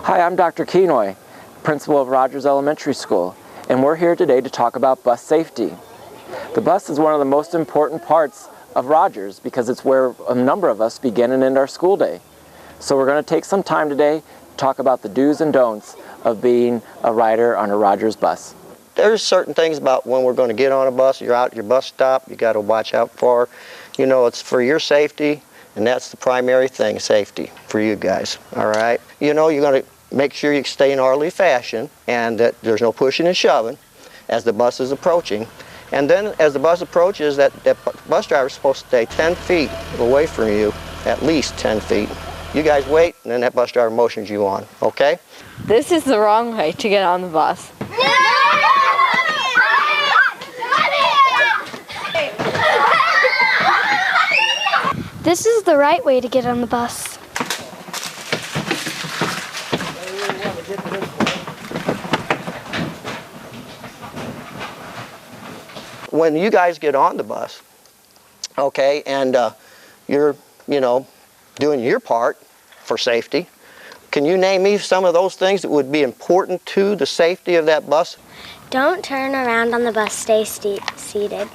Hi, I'm Dr. Kenoy, principal of Rogers Elementary School, and we're here today to talk about bus safety. The bus is one of the most important parts of Rogers because it's where a number of us begin and end our school day. So we're going to take some time today to talk about the do's and don'ts of being a rider on a Rogers bus. There's certain things about when we're going to get on a bus, you're out at your bus stop, you got to watch out for. You know, it's for your safety, and that's the primary thing, safety for you guys, all right? You know, you're going to make sure you stay in orderly fashion and that there's no pushing and shoving as the bus is approaching. And then as the bus approaches, that bus driver is supposed to stay 10 feet away from you, at least 10 feet. You guys wait, and then that bus driver motions you on, okay? This is the wrong way to get on the bus. This is the right way to get on the bus. When you guys get on the bus, okay, and you're, you know, doing your part for safety, can you name me some of those things that would be important to the safety of that bus? Don't turn around on the bus, stay seated.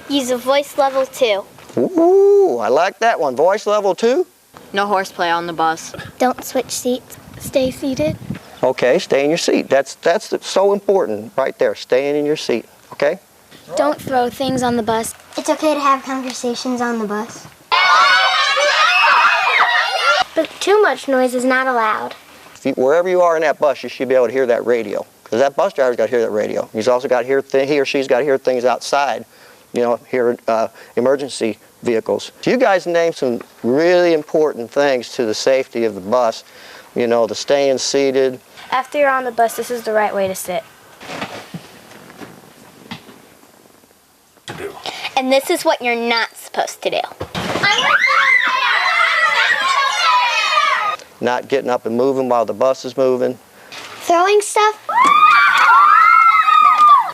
Use a voice level 2. Ooh, I like that one. Voice level 2? No horseplay on the bus. Don't switch seats, stay seated. Okay, stay in your seat. That's so important right there, staying in your seat, okay? Don't throw things on the bus. It's okay to have conversations on the bus. But too much noise is not allowed. Wherever you are in that bus, you should be able to hear that radio, because that bus driver's got to hear that radio. He's also got to hear, he or she's got to hear things outside, you know, hear emergency vehicles. So you guys name some really important things to the safety of the bus, you know, the staying seated. After you're on the bus, this is the right way to sit. And this is what you're not supposed to do. Not getting up and moving while the bus is moving. Throwing stuff?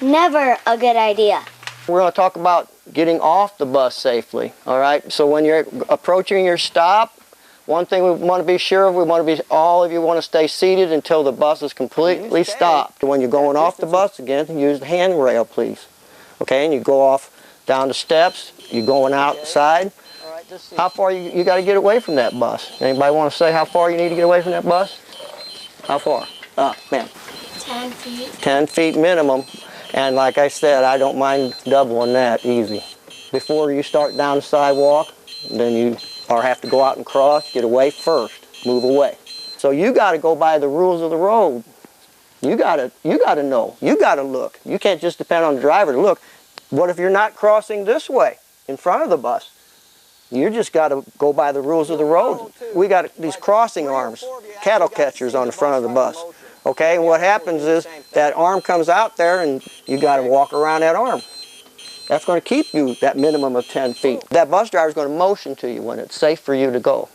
Never a good idea. We're going to talk about getting off the bus safely, all right? So when you're approaching your stop, one thing we want to be sure of, all of you want to stay seated until the bus is completely stopped. When you're going off the bus again, use the handrail, please. Okay, and you go off down the steps, you're going outside. How far you got to get away from that bus? Anybody want to say how far you need to get away from that bus? How far? Ma'am. 10 feet. 10 feet minimum. And like I said, I don't mind doubling that easy. Before you start down the sidewalk, then you have to go out and cross, get away first, move away. So you got to go by the rules of the road. You got to know. You got to look. You can't just depend on the driver to look. What if you're not crossing this way in front of the bus? You just got to go by the rules of the road. We got these crossing arms, cattle catchers on the front of the bus. Okay, and what happens is that arm comes out there and you got to walk around that arm. That's going to keep you that minimum of 10 feet. That bus driver is going to motion to you when it's safe for you to go.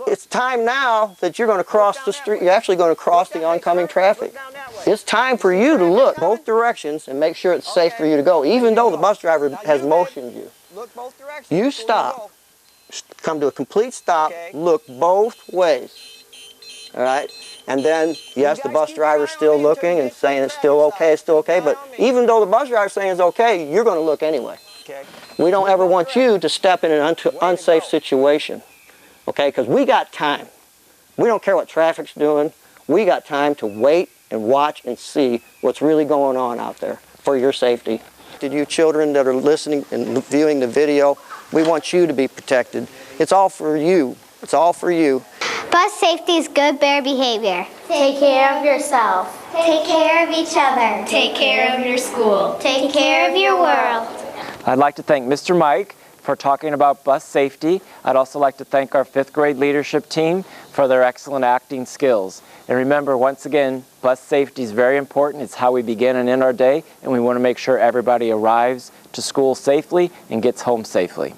It's time now that you're going to cross the street. You're actually going to cross the oncoming traffic. It's time for you to look both directions and make sure it's safe for you to go, even though the bus driver has motioned you. You stop, come to a complete stop, look both ways, all right? And then, yes, the bus driver's still looking and saying it's still okay, but even though the bus driver's saying it's okay, you're going to look anyway. We don't ever want you to step in an unsafe situation, okay, because we got time. We don't care what traffic's doing. We got time to wait and watch and see what's really going on out there for your safety. To you children that are listening and viewing the video, we want you to be protected. It's all for you. It's all for you. Bus safety is good bear behavior. Take care of yourself. Take care of each other. Take care of your school. Take care of your world. I'd like to thank Mr. Mike for talking about bus safety. I'd also like to thank our 5th grade leadership team for their excellent acting skills. And remember, once again, bus safety is very important. It's how we begin and end our day, and we want to make sure everybody arrives to school safely and gets home safely.